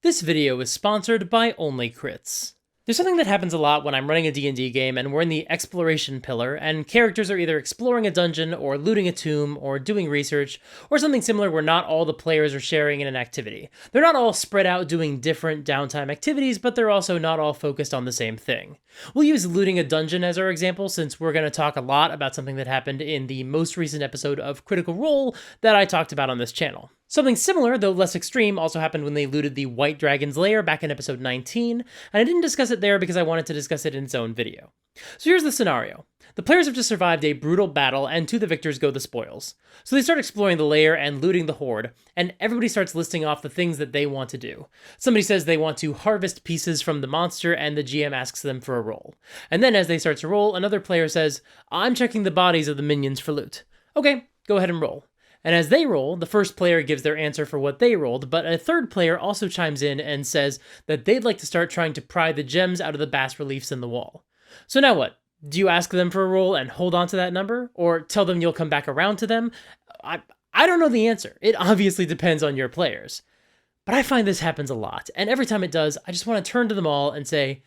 This video is sponsored by Only Crits. There's something that happens a lot when I'm running a D&D game and we're in the exploration pillar, and characters are either exploring a dungeon, or looting a tomb, or doing research, or something similar where not all the players are sharing in an activity. They're not all spread out doing different downtime activities, but they're also not all focused on the same thing. We'll use looting a dungeon as our example, since we're going to talk a lot about something that happened in the most recent episode of Critical Role that I talked about on this channel. Something similar, though less extreme, also happened when they looted the White Dragon's Lair back in episode 19, and I didn't discuss it there because I wanted to discuss it in its own video. So here's the scenario. The players have just survived a brutal battle, and to the victors go the spoils. So they start exploring the lair and looting the hoard, and everybody starts listing off the things that they want to do. Somebody says they want to harvest pieces from the monster, and the GM asks them for a roll. And then as they start to roll, another player says, "I'm checking the bodies of the minions for loot." Okay, go ahead and roll. And as they roll, the first player gives their answer for what they rolled, but a third player also chimes in and says that they'd like to start trying to pry the gems out of the bas-reliefs in the wall. So now what? Do you ask them for a roll and hold on to that number? Or tell them you'll come back around to them? I don't know the answer. It obviously depends on your players. But I find this happens a lot, and every time it does, I just want to turn to them all and say,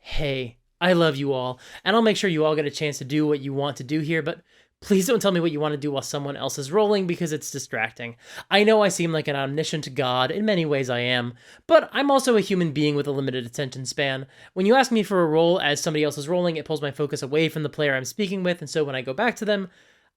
"Hey, I love you all, and I'll make sure you all get a chance to do what you want to do here, but please don't tell me what you want to do while someone else is rolling, because it's distracting. I know I seem like an omniscient god, in many ways I am, but I'm also a human being with a limited attention span. When you ask me for a roll as somebody else is rolling, it pulls my focus away from the player I'm speaking with, and so when I go back to them,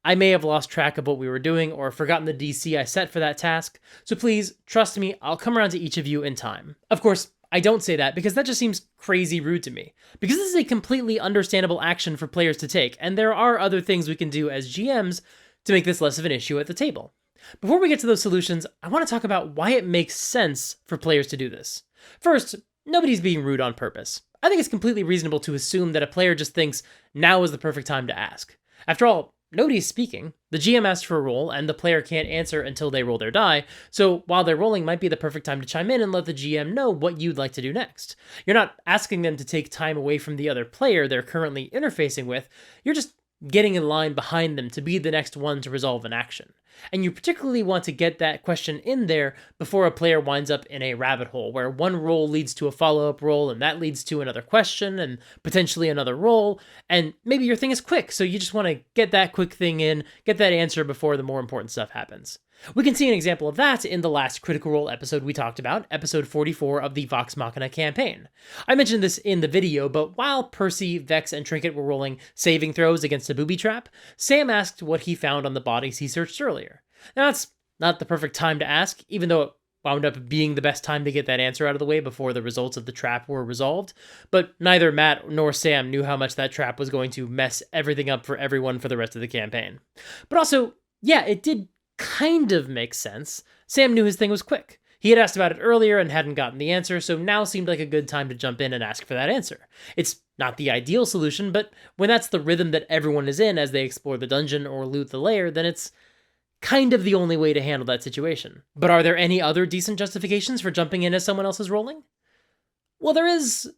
I may have lost track of what we were doing or forgotten the DC I set for that task, so please, trust me, I'll come around to each of you in time." Of course, I don't say that because that just seems crazy rude to me, because this is a completely understandable action for players to take, and there are other things we can do as GMs to make this less of an issue at the table. Before we get to those solutions, I want to talk about why it makes sense for players to do this. First, nobody's being rude on purpose. I think it's completely reasonable to assume that a player just thinks now is the perfect time to ask. After all, nobody's speaking. The GM asked for a roll, and the player can't answer until they roll their die, so while they're rolling might be the perfect time to chime in and let the GM know what you'd like to do next. You're not asking them to take time away from the other player they're currently interfacing with, you're just getting in line behind them to be the next one to resolve an action. And you particularly want to get that question in there before a player winds up in a rabbit hole, where one roll leads to a follow-up roll, and that leads to another question, and potentially another roll, and maybe your thing is quick, so you just want to get that quick thing in, get that answer before the more important stuff happens. We can see an example of that in the last Critical Role episode we talked about, episode 44 of the Vox Machina campaign. I mentioned this in the video, but while Percy, Vex, and Trinket were rolling saving throws against a booby trap, Sam asked what he found on the bodies he searched earlier. Now that's not the perfect time to ask, even though it wound up being the best time to get that answer out of the way before the results of the trap were resolved, but neither Matt nor Sam knew how much that trap was going to mess everything up for everyone for the rest of the campaign. But also, yeah, it did kind of make sense. Sam knew his thing was quick. He had asked about it earlier and hadn't gotten the answer, so now seemed like a good time to jump in and ask for that answer. It's not the ideal solution, but when that's the rhythm that everyone is in as they explore the dungeon or loot the lair, then it's kind of the only way to handle that situation. But are there any other decent justifications for jumping in as someone else is rolling? Well, there is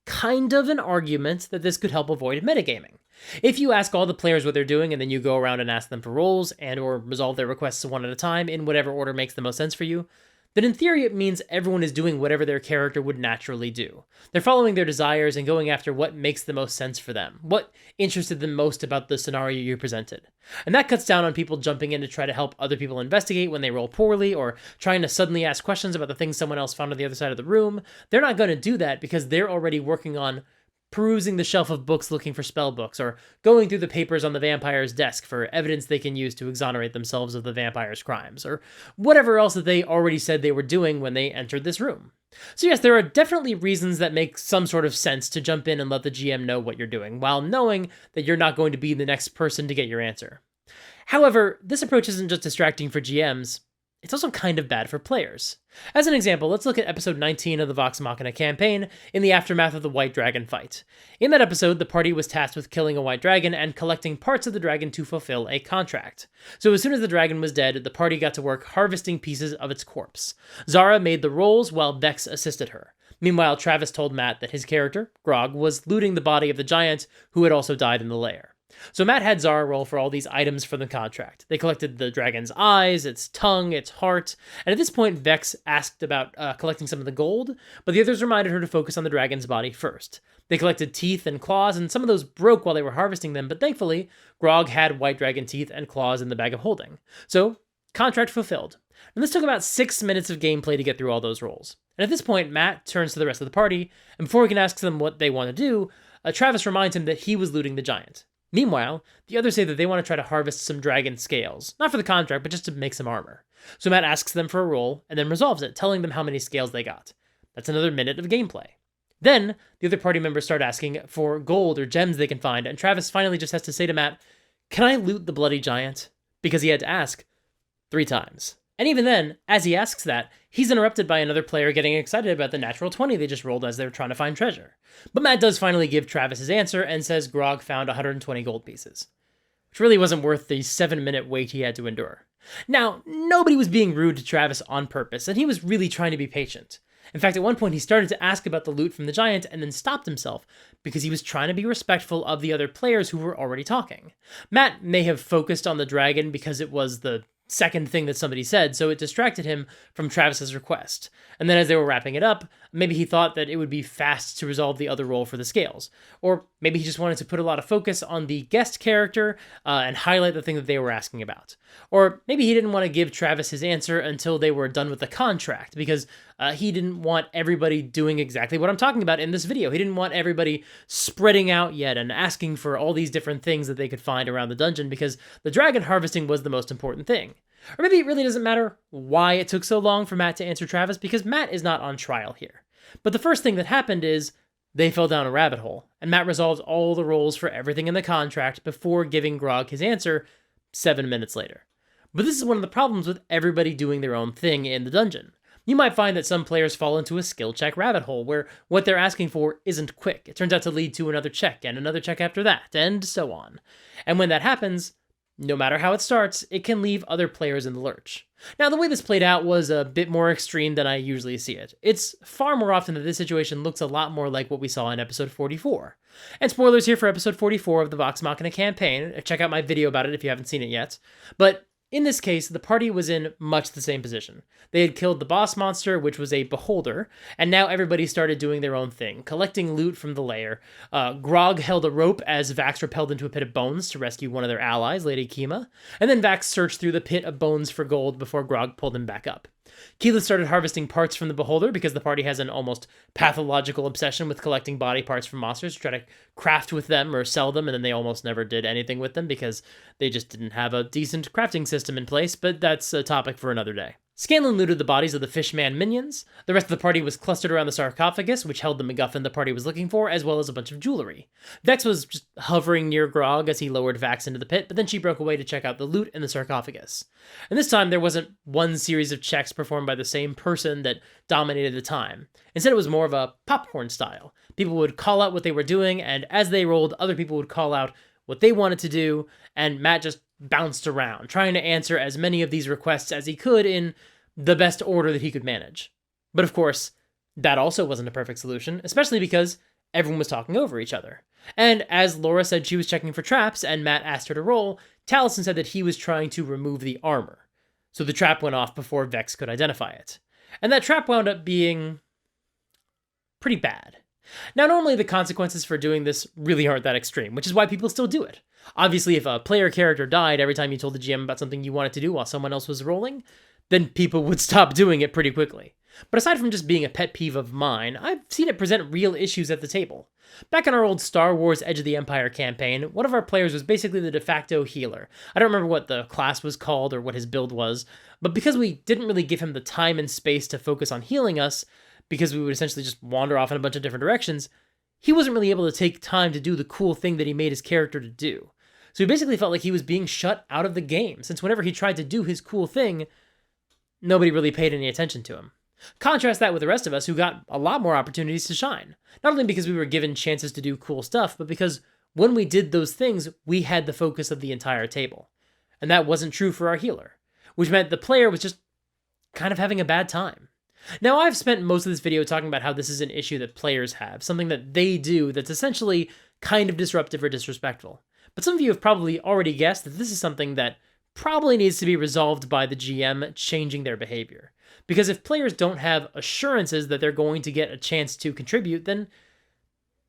kind of an argument that this could help avoid metagaming. If you ask all the players what they're doing and then you go around and ask them for rolls and or resolve their requests one at a time in whatever order makes the most sense for you, then in theory it means everyone is doing whatever their character would naturally do. They're following their desires and going after what makes the most sense for them, what interested them most about the scenario you presented. And that cuts down on people jumping in to try to help other people investigate when they roll poorly, or trying to suddenly ask questions about the things someone else found on the other side of the room. They're not going to do that because they're already working on perusing the shelf of books looking for spell books, or going through the papers on the vampire's desk for evidence they can use to exonerate themselves of the vampire's crimes, or whatever else that they already said they were doing when they entered this room. So yes, there are definitely reasons that make some sort of sense to jump in and let the GM know what you're doing, while knowing that you're not going to be the next person to get your answer. However, this approach isn't just distracting for GMs, it's also kind of bad for players. As an example, let's look at episode 19 of the Vox Machina campaign, in the aftermath of the White Dragon fight. In that episode, the party was tasked with killing a white dragon and collecting parts of the dragon to fulfill a contract. So as soon as the dragon was dead, the party got to work harvesting pieces of its corpse. Zara made the rolls while Vex assisted her. Meanwhile, Travis told Matt that his character, Grog, was looting the body of the giant who had also died in the lair. So Matt had Zara roll for all these items for the contract. They collected the dragon's eyes, its tongue, its heart, and at this point Vex asked about collecting some of the gold, but the others reminded her to focus on the dragon's body first. They collected teeth and claws, and some of those broke while they were harvesting them, but thankfully, Grog had white dragon teeth and claws in the bag of holding. So, contract fulfilled. And this took about 6 minutes of gameplay to get through all those rolls. And at this point, Matt turns to the rest of the party, and before he can ask them what they want to do, Travis reminds him that he was looting the giant. Meanwhile, the others say that they want to try to harvest some dragon scales, not for the contract, but just to make some armor. So Matt asks them for a roll, and then resolves it, telling them how many scales they got. That's another minute of gameplay. Then, the other party members start asking for gold or gems they can find, and Travis finally just has to say to Matt, "Can I loot the bloody giant?" Because he had to ask 3 times. And even then, as he asks that, he's interrupted by another player getting excited about the natural 20 they just rolled as they were trying to find treasure. But Matt does finally give Travis his answer and says Grog found 120 gold pieces, which really wasn't worth the 7-minute wait he had to endure. Now, nobody was being rude to Travis on purpose, and he was really trying to be patient. In fact, at one point he started to ask about the loot from the giant and then stopped himself because he was trying to be respectful of the other players who were already talking. Matt may have focused on the dragon because it was the second thing that somebody said, so it distracted him from Travis's request. And then as they were wrapping it up, maybe he thought that it would be fast to resolve the other roll for the scales. Or maybe he just wanted to put a lot of focus on the guest character and highlight the thing that they were asking about. Or maybe he didn't want to give Travis his answer until they were done with the contract, because he didn't want everybody doing exactly what I'm talking about in this video. He didn't want everybody spreading out yet and asking for all these different things that they could find around the dungeon, because the dragon harvesting was the most important thing. Or maybe it really doesn't matter why it took so long for Matt to answer Travis, because Matt is not on trial here. But the first thing that happened is they fell down a rabbit hole, and Matt resolved all the rolls for everything in the contract before giving Grog his answer 7 minutes later. But this is one of the problems with everybody doing their own thing in the dungeon. You might find that some players fall into a skill check rabbit hole where what they're asking for isn't quick. It turns out to lead to another check and another check after that, and so on. And when that happens, no matter how it starts, it can leave other players in the lurch. Now, the way this played out was a bit more extreme than I usually see it. It's far more often that this situation looks a lot more like what we saw in episode 44. And spoilers here for episode 44 of the Vox Machina campaign. Check out my video about it if you haven't seen it yet. But in this case, the party was in much the same position. They had killed the boss monster, which was a beholder, and now everybody started doing their own thing, collecting loot from the lair. Grog held a rope as Vax rappelled into a pit of bones to rescue one of their allies, Lady Kima, and then Vax searched through the pit of bones for gold before Grog pulled him back up. Keyleth started harvesting parts from the beholder because the party has an almost pathological obsession with collecting body parts from monsters to try to craft with them or sell them, and then they almost never did anything with them because they just didn't have a decent crafting system in place, but that's a topic for another day. Scanlan looted the bodies of the Fishman minions. The rest of the party was clustered around the sarcophagus, which held the MacGuffin the party was looking for, as well as a bunch of jewelry. Vex was just hovering near Grog as he lowered Vax into the pit, but then she broke away to check out the loot in the sarcophagus. And this time, there wasn't one series of checks performed by the same person that dominated the time. Instead, it was more of a popcorn style. People would call out what they were doing, and as they rolled, other people would call out what they wanted to do, and Matt just bounced around, trying to answer as many of these requests as he could in the best order that he could manage. But of course, that also wasn't a perfect solution, especially because everyone was talking over each other. And as Laura said she was checking for traps and Matt asked her to roll, Taliesin said that he was trying to remove the armor. So the trap went off before Vex could identify it. And that trap wound up being pretty bad. Now, normally the consequences for doing this really aren't that extreme, which is why people still do it. Obviously, if a player character died every time you told the GM about something you wanted to do while someone else was rolling, then people would stop doing it pretty quickly. But aside from just being a pet peeve of mine, I've seen it present real issues at the table. Back in our old Star Wars Edge of the Empire campaign, one of our players was basically the de facto healer. I don't remember what the class was called or what his build was, but because we didn't really give him the time and space to focus on healing us, because we would essentially just wander off in a bunch of different directions, he wasn't really able to take time to do the cool thing that he made his character to do. So he basically felt like he was being shut out of the game, since whenever he tried to do his cool thing, nobody really paid any attention to him. Contrast that with the rest of us who got a lot more opportunities to shine. Not only because we were given chances to do cool stuff, but because when we did those things, we had the focus of the entire table. And that wasn't true for our healer, which meant the player was just kind of having a bad time. Now, I've spent most of this video talking about how this is an issue that players have, something that they do that's essentially kind of disruptive or disrespectful. But some of you have probably already guessed that this is something that probably needs to be resolved by the GM changing their behavior. Because if players don't have assurances that they're going to get a chance to contribute, then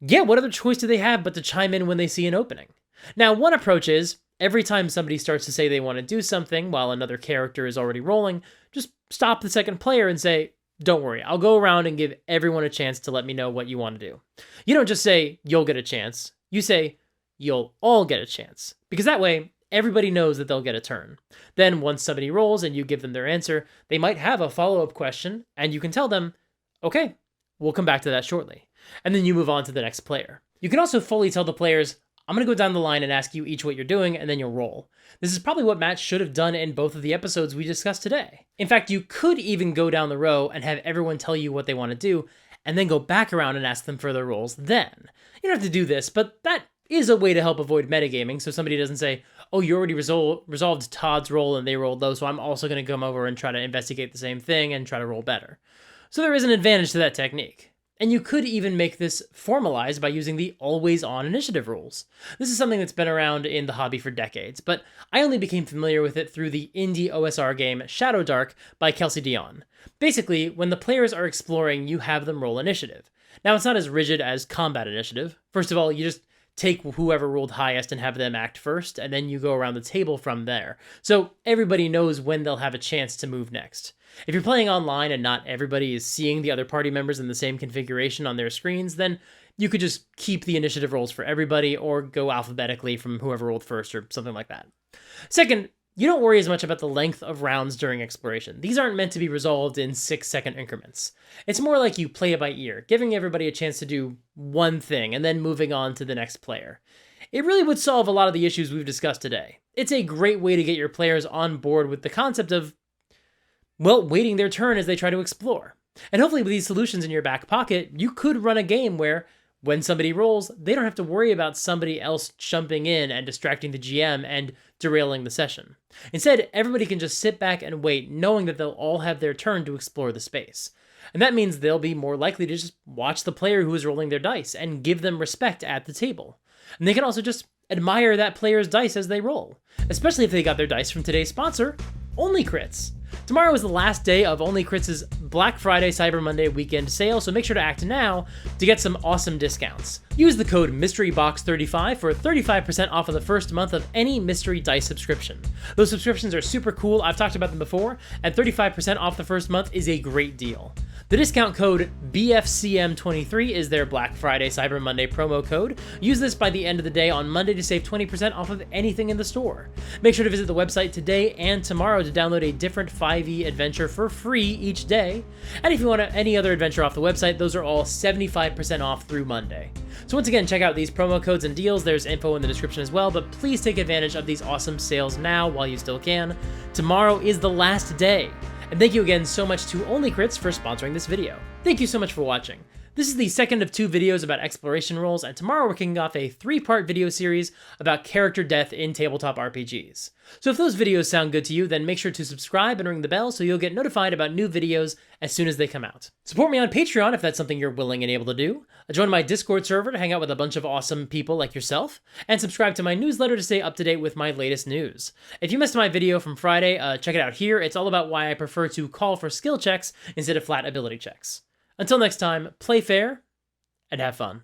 yeah, what other choice do they have but to chime in when they see an opening? Now, one approach is, every time somebody starts to say they want to do something while another character is already rolling, just stop the second player and say, don't worry, I'll go around and give everyone a chance to let me know what you want to do. You don't just say, you'll get a chance. You say, you'll all get a chance. Because that way, everybody knows that they'll get a turn. Then once somebody rolls and you give them their answer, they might have a follow-up question, and you can tell them, okay, we'll come back to that shortly. And then you move on to the next player. You can also fully tell the players, I'm going to go down the line and ask you each what you're doing, and then you'll roll. This is probably what Matt should have done in both of the episodes we discussed today. In fact, you could even go down the row and have everyone tell you what they want to do, and then go back around and ask them for their rolls then. You don't have to do this, but that is a way to help avoid metagaming, so somebody doesn't say, oh, you already resolved Todd's roll and they rolled low, so I'm also going to come over and try to investigate the same thing and try to roll better. So there is an advantage to that technique. And you could even make this formalized by using the always-on initiative rules. This is something that's been around in the hobby for decades, but I only became familiar with it through the indie OSR game Shadow Dark by Kelsey Dion. Basically, when the players are exploring, you have them roll initiative. Now, it's not as rigid as combat initiative. First of all, you just take whoever rolled highest and have them act first, and then you go around the table from there. So everybody knows when they'll have a chance to move next. If you're playing online and not everybody is seeing the other party members in the same configuration on their screens, then you could just keep the initiative rolls for everybody or go alphabetically from whoever rolled first or something like that. Second, you don't worry as much about the length of rounds during exploration. These aren't meant to be resolved in 6-second increments. It's more like you play it by ear, giving everybody a chance to do one thing and then moving on to the next player. It really would solve a lot of the issues we've discussed today. It's a great way to get your players on board with the concept of, well, waiting their turn as they try to explore. And hopefully with these solutions in your back pocket, you could run a game where when somebody rolls, they don't have to worry about somebody else jumping in and distracting the GM and derailing the session. Instead, everybody can just sit back and wait, knowing that they'll all have their turn to explore the space. And that means they'll be more likely to just watch the player who is rolling their dice and give them respect at the table. And they can also just admire that player's dice as they roll, especially if they got their dice from today's sponsor, Only Crits. Tomorrow is the last day of Only Crits' Black Friday Cyber Monday weekend sale, so make sure to act now to get some awesome discounts. Use the code MYSTERYBOX35 for 35% off of the first month of any Mystery Dice subscription. Those subscriptions are super cool, I've talked about them before, and 35% off the first month is a great deal. The discount code BFCM23 is their Black Friday Cyber Monday promo code. Use this by the end of the day on Monday to save 20% off of anything in the store. Make sure to visit the website today and tomorrow to download a different 5e adventure for free each day. And if you want any other adventure off the website, those are all 75% off through Monday. So once again, check out these promo codes and deals. There's info in the description as well, but please take advantage of these awesome sales now while you still can. Tomorrow is the last day. And thank you again so much to Only Crits for sponsoring this video. Thank you so much for watching. This is the second of 2 videos about exploration rolls, and tomorrow we're kicking off a 3-part video series about character death in tabletop RPGs. So if those videos sound good to you, then make sure to subscribe and ring the bell so you'll get notified about new videos as soon as they come out. Support me on Patreon if that's something you're willing and able to do. Join my Discord server to hang out with a bunch of awesome people like yourself, and subscribe to my newsletter to stay up to date with my latest news. If you missed my video from Friday, check it out here. It's all about why I prefer to call for skill checks instead of flat ability checks. Until next time, play fair and have fun.